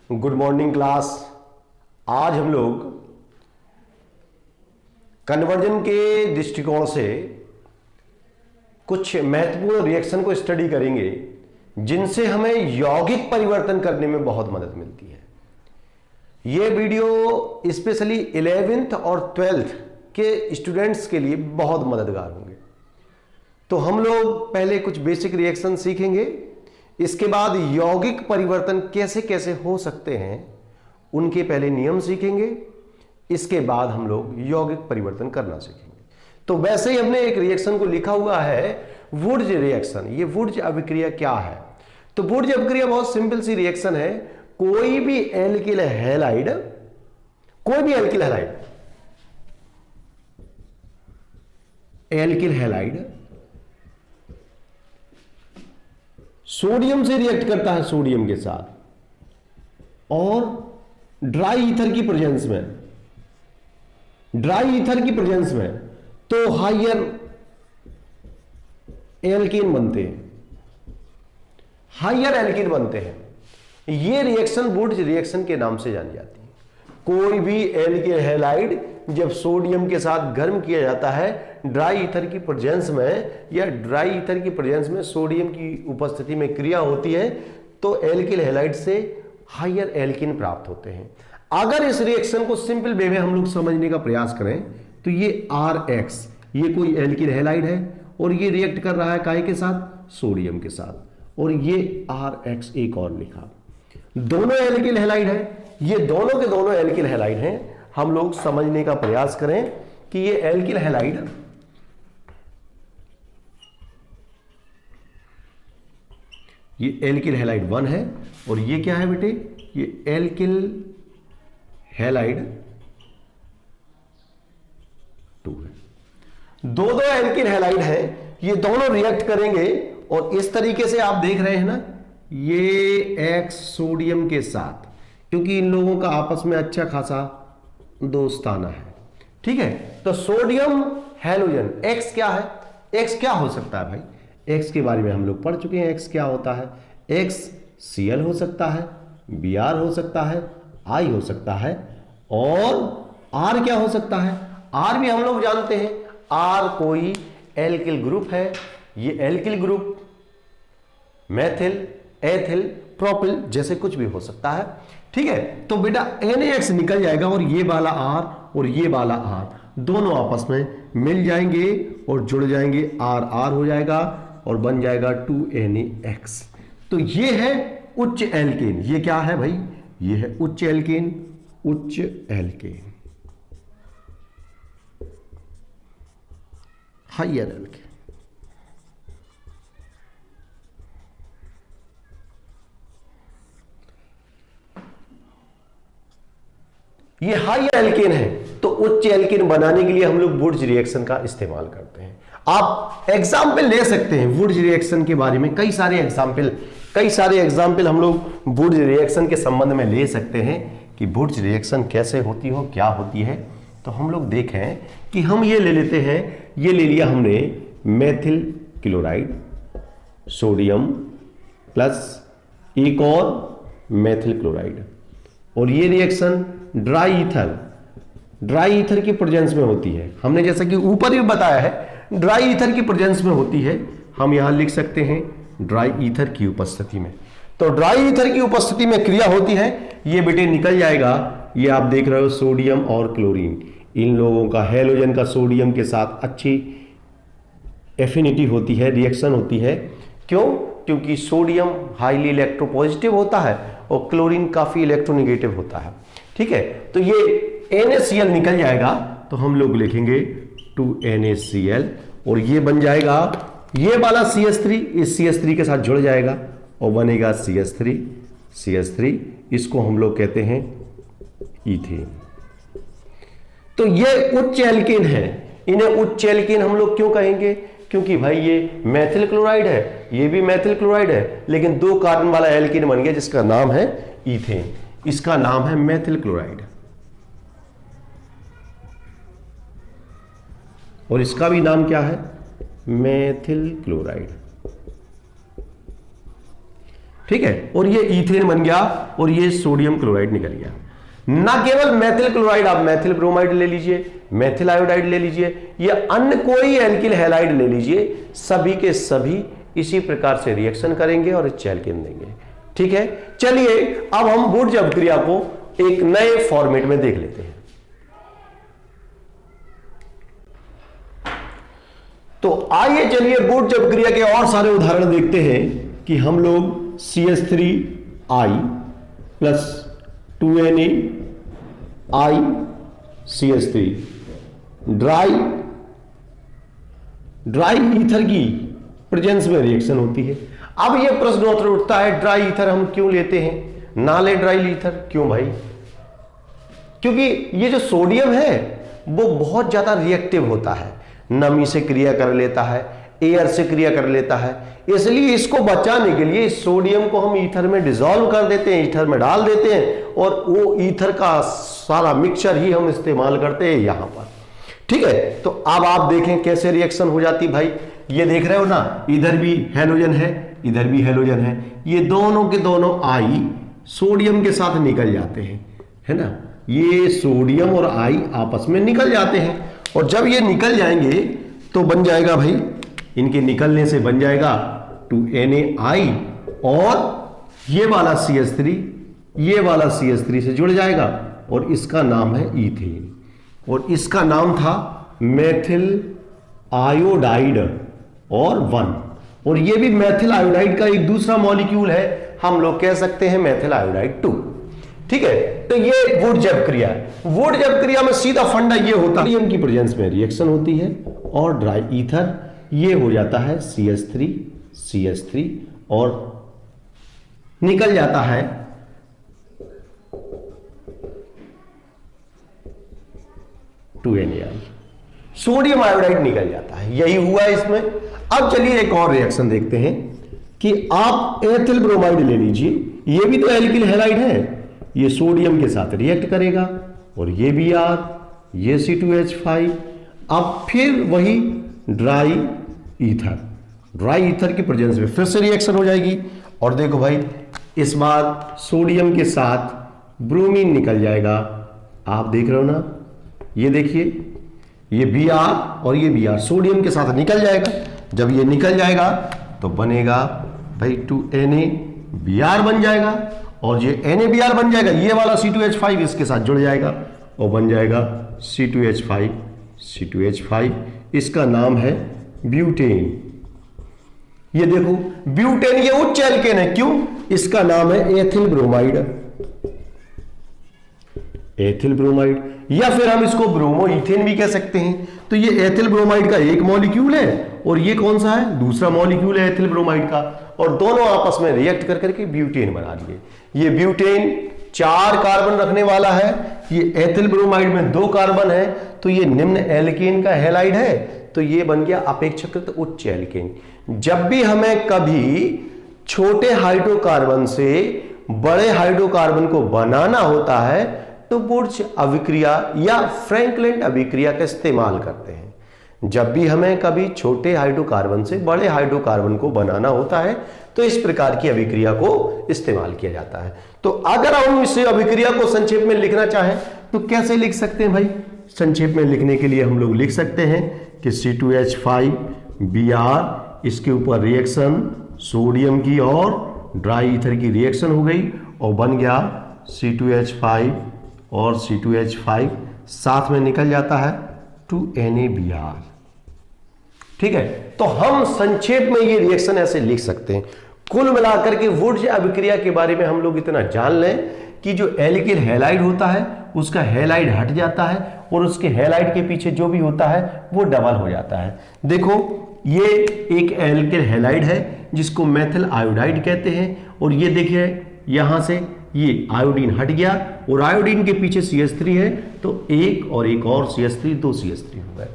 Good morning class. आज हम लोग कन्वर्जन के दृष्टिकोण से कुछ महत्वपूर्ण रिएक्शन को स्टडी करेंगे जिनसे हमें यौगिक परिवर्तन करने में बहुत मदद मिलती है। यह वीडियो स्पेशली 11th और 12th के स्टूडेंट्स के लिए बहुत मददगार होंगे। तो हम लोग पहले कुछ बेसिक रिएक्शन सीखेंगे, इसके बाद यौगिक परिवर्तन कैसे कैसे हो सकते हैं उनके पहले नियम सीखेंगे, इसके बाद हम लोग यौगिक परिवर्तन करना सीखेंगे। तो वैसे ही हमने एक रिएक्शन को लिखा हुआ है वुड्ज रिएक्शन। ये वुड्ज अभिक्रिया क्या है? तो वुड्ज अभिक्रिया बहुत सिंपल सी रिएक्शन है। कोई भी एल्किल हैलाइड सोडियम से रिएक्ट करता है सोडियम के साथ, और ड्राई ईथर की प्रेजेंस में तो हायर एल्कीन बनते हैं। ये रिएक्शन वुड्ज रिएक्शन के नाम से जानी जाती है। कोई भी एल्किल हैलाइड जब सोडियम के साथ गर्म किया जाता है ड्राई ईथर की प्रेजेंस में, या ड्राई ईथर की प्रेजेंस में सोडियम की उपस्थिति में क्रिया होती है, तो एल्किल हैलाइड से हायर एल्कीन प्राप्त होते हैं। अगर इस रिएक्शन को सिंपल वे में हम लोग समझने का प्रयास करें तो ये RX, ये कोई एल्किल हैलाइड है और ये रिएक्ट कर रहा है काहे के साथ? सोडियम के साथ, और ये RX एक और लिखा। दोनों एल्किल हैलाइड है, ये दोनों के दोनों एल्किल हैलाइड हैं। हम लोग समझने का प्रयास करें कि ये एल्किल हैलाइड हैलाइड 1 है, और ये क्या है बेटे? ये एल्किल हैलाइड 2 है। दो एल्किल हैलाइड है, ये दोनों रिएक्ट करेंगे और इस तरीके से आप देख रहे हैं ना, ये X सोडियम के साथ, क्योंकि इन लोगों का आपस में अच्छा खासा दोस्ताना है, ठीक है। तो सोडियम हैलोजन X क्या है? X क्या हो सकता है भाई? X के बारे में हम लोग पढ़ चुके हैं। X क्या होता है? X Cl हो सकता है, Br हो सकता है, I हो सकता है, और R क्या हो सकता है? R भी हम लोग जानते हैं, R कोई एल्किल ग्रुप है। ये alkyl group methyl, ethyl, propyl जैसे कुछ भी हो सकता है, ठीक है। तो बेटा NaX निकल जाएगा और ये वाला R और ये वाला R दोनों आपस में मिल जाएंगे और जुड़ जाएंगे, RR हो जाएगा और बन जाएगा 2NaX। तो ये है उच्च एल्केन। ये क्या है भाई? ये है उच्च एल्केन, हायर एल्केन। ये हाई एल्केन है, तो उच्च एल्केन बनाने के लिए हम लोग वुड्ज रिएक्शन का इस्तेमाल करते हैं। आप एग्जाम्पल ले सकते हैं वुड्ज रिएक्शन के बारे में, कई सारे एग्जाम्पल हम लोग वुड्ज रिएक्शन के संबंध में ले सकते हैं कि वुड्ज रिएक्शन कैसे होती हो, क्या होती है। तो हम लोग देखें कि हम ये ले लेते हैं, ये ले लिया हमने मेथिल क्लोराइड सोडियम प्लस एक और मेथिल क्लोराइड, और ये रिएक्शन ड्राई ईथर की प्रेजेंस में होती है। हमने जैसा कि ऊपर ही बताया है ड्राई ईथर की प्रेजेंस में होती है। हम यहां लिख सकते हैं ड्राई ईथर की उपस्थिति में। तो ड्राई ईथर की उपस्थिति में क्रिया होती है, ये बेटे निकल जाएगा। ये आप देख रहे हो सोडियम और क्लोरीन, इन लोगों का हैलोजन का सोडियम के साथ अच्छी एफिनिटी होती है, रिएक्शन होती है। क्यों? क्योंकि सोडियम हाईली इलेक्ट्रोपॉजिटिव होता है और क्लोरीन काफी इलेक्ट्रोनेगेटिव होता है, ठीक है। तो ये NaCl निकल जाएगा, तो हम लोग लिखेंगे 2NaCl, और ये बन जाएगा ये वाला CH3 इस CH3 के साथ जुड़ जाएगा और बनेगा CH3। इसको हम लोग कहते हैं ईथेन। तो ये उच्च एल्केन है। इन्हें उच्च एल्केन हम लोग क्यों कहेंगे? क्योंकि भाई ये मेथिल क्लोराइड है, ये भी मेथिल क्लोराइड है, लेकिन 2 कार्बन वाला एल्केन बन गया जिसका नाम है ईथेन। इसका नाम है मेथिल क्लोराइड, और इसका भी नाम क्या है? Methyl chloride. ठीक है, और ये ईथेन बन गया और ये सोडियम क्लोराइड निकल गया। ना केवल मेथिल क्लोराइड, आप मेथिल ब्रोमाइड ले लीजिए, मेथिल आयोडाइड ले लीजिए, या अन्य कोई एल्किल हैलाइड ले लीजिए, सभी के सभी इसी प्रकार से रिएक्शन करेंगे और अच्छा एल्केन देंगे। ठीक है, चलिए अब हम वुड्स अभिक्रिया को एक नए फॉर्मेट में देख लेते हैं। तो आइए चलिए वुड्स अभिक्रिया के और सारे उदाहरण देखते हैं कि हम लोग CH3I plus 2NaI CH3 dry ether की प्रेजेंस में रिएक्शन होती है। अब यह प्रश्न उठता है, ड्राई ईथर हम क्यों लेते हैं, ना ले ड्राई ईथर क्यों भाई? क्योंकि ये जो सोडियम है वो बहुत ज्यादा रिएक्टिव होता है, नमी से क्रिया कर लेता है, एयर से क्रिया कर लेता है, इसलिए इसको बचाने के लिए इस सोडियम को हम ईथर में डिसॉल्व कर देते हैं, ईथर में डाल देते हैं, और वो ईथर का सारा मिक्सचर ही हम इस्तेमाल करते हैं यहां पर। ठीक है, तो अब आप देखें कैसे रिएक्शन हो जाती भाई। ये देख रहे हो ना, इधर भी हैलोजन है, इधर भी हैलोजन है, ये दोनों के दोनों आई सोडियम के साथ निकल जाते हैं, है ना, ये सोडियम और आई आपस में निकल जाते हैं, और जब ये निकल जाएंगे तो बन जाएगा भाई, इनके निकलने से बन जाएगा 2NaI, और ये वाला CH3 ये वाला CH3 से जुड़ जाएगा, और इसका नाम है ईथेन, और इसका नाम था मेथिल आयोडाइड और 1, और ये भी मेथिल आयोडाइड का एक दूसरा मॉलिक्यूल है, हम लोग कह सकते हैं मेथिल आयोडाइड 2। ठीक है, तो ये वुड्स अभिक्रिया है। वुड्स अभिक्रिया में सीधा फंडा ये होता है, की प्रेजेंस में रिएक्शन होती है, और ड्राई ईथर ये हो जाता है CH3 और निकल जाता है NaI, सोडियम आयोडाइड निकल जाता है, यही हुआ इसमें। अब चलिए एक और रिएक्शन देखते हैं कि आप एथिल ब्रोमाइड ले लीजिए, ये भी तो एल्किल हैलाइड है, ये सोडियम के साथ रिएक्ट करेगा, और ये Br, ये C2H5, अब फिर वही ड्राई ईथर की प्रेजेंस में फिर से रिएक्शन हो जाएगी, और देखो भाई इस बार सोडियम के साथ ब्रोमीन निकल जाएगा, आप देख रहे हो ना, ये देखिए ये Br और ये Br सोडियम के साथ निकल जाएगा, जब ये निकल जाएगा तो बनेगा भाई 2NaBr बन जाएगा, और ये NaBr बन जाएगा, ये वाला C2H5 इसके साथ जुड़ जाएगा और बन जाएगा C2H5, इसका नाम है ब्यूटेन। ये देखो ब्यूटेन ये उच्च एल्केन है, क्यों? इसका नाम है एथिल ब्रोमाइड, या फिर हम इसको ब्रोमो ईथेन भी कह सकते हैं। तो ये एथिल ब्रोमाइड का एक मॉलिक्यूल है, और ये कौन सा है? दूसरा मॉलिक्यूल है एथिल ब्रोमाइड का, और दोनों आपस में रिएक्ट कर करके ब्यूटेन बना दिए। ये ब्यूटेन 4 कार्बन रखने वाला है, ये एथिल ब्रोमाइड में 2 कार्बन है, तो ये निम्न एल्केन का हैलाइड है, तो ये बन गया अपेक्षाकृत उच्च एल्केन। जब भी हमें कभी छोटे हाइड्रोकार्बन से बड़े हाइड्रोकार्बन को बनाना होता है तो वुड्स अभिक्रिया या फ्रैंकलिन अभिक्रिया का इस्तेमाल करते हैं। जब भी हमें कभी छोटे हाइड्रोकार्बन से बड़े हाइड्रोकार्बन को बनाना होता है तो इस प्रकार की अभिक्रिया को इस्तेमाल किया जाता है। तो अगर हम इस अभिक्रिया को संक्षेप में लिखना चाहें तो कैसे लिख सकते हैं भाई? संक्षेप में लिखने के लिए हम लोग लिख सकते हैं कि C2H5Br, इसके ऊपर रिएक्शन सोडियम की और ड्राई ईथर की रिएक्शन हो गई और बन गया C2H5 और C2H5 साथ में निकल जाता है 2NaBr। ठीक है, तो हम संक्षेप में ये रिएक्शन ऐसे लिख सकते हैं। कुल मिलाकर के वुड्स अभिक्रिया के बारे में हम लोग इतना जान लें कि जो एल्किल हैलाइड होता है उसका हैलाइड हट जाता है और उसके हैलाइड के पीछे जो भी होता है वो डबल हो जाता है। देखो ये एक एल्किल हैलाइड है जिसको मेथिल आयोडाइड कहते हैं, और ये देखिए यहां से ये आयोडीन हट गया और आयोडीन के पीछे CH3 है, तो एक और CH3, 2 CH3 हो गए।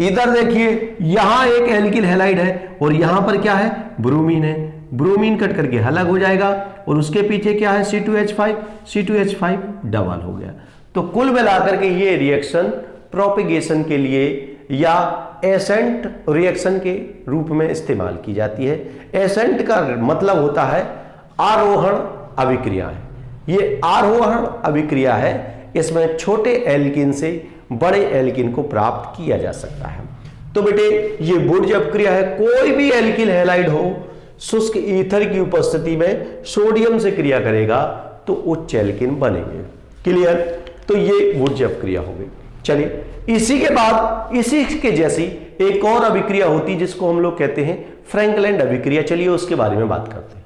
इधर देखिए यहां एक एल्किल हैलाइड है और यहां पर क्या है? ब्रोमीन है। ब्रोमीन कट करके अलग हो जाएगा और उसके पीछे क्या है? C2H5 डबल हो गया। तो कुल मिलाकर के ये रिएक्शन प्रोपेगेशन के लिए या एसेंट रिएक्शन के रूप में इस्तेमाल की जाती है। एसेंट का मतलब होता है आरोहण अभिक्रिया है। ये आरोहण अभिक्रिया है, इसमें छोटे एल्कीन से बड़े एल्कीन को प्राप्त किया जा सकता है। तो बेटे ये वुड्ज अपक्रिया है, कोई भी एल्किल हैलाइड हो शुष्क ईथर की उपस्थिति में सोडियम से क्रिया करेगा तो उच्च एल्कीन बनेंगे। क्लियर? तो ये वुड्ज अपक्रिया हो गई। चलिए इसी के बाद इसी के जैसी एक और अभिक्रिया होती है जिसको हम लोग कहते हैं फ्रैंकलैंड अभिक्रिया। चलिए उसके बारे में बात करते हैं।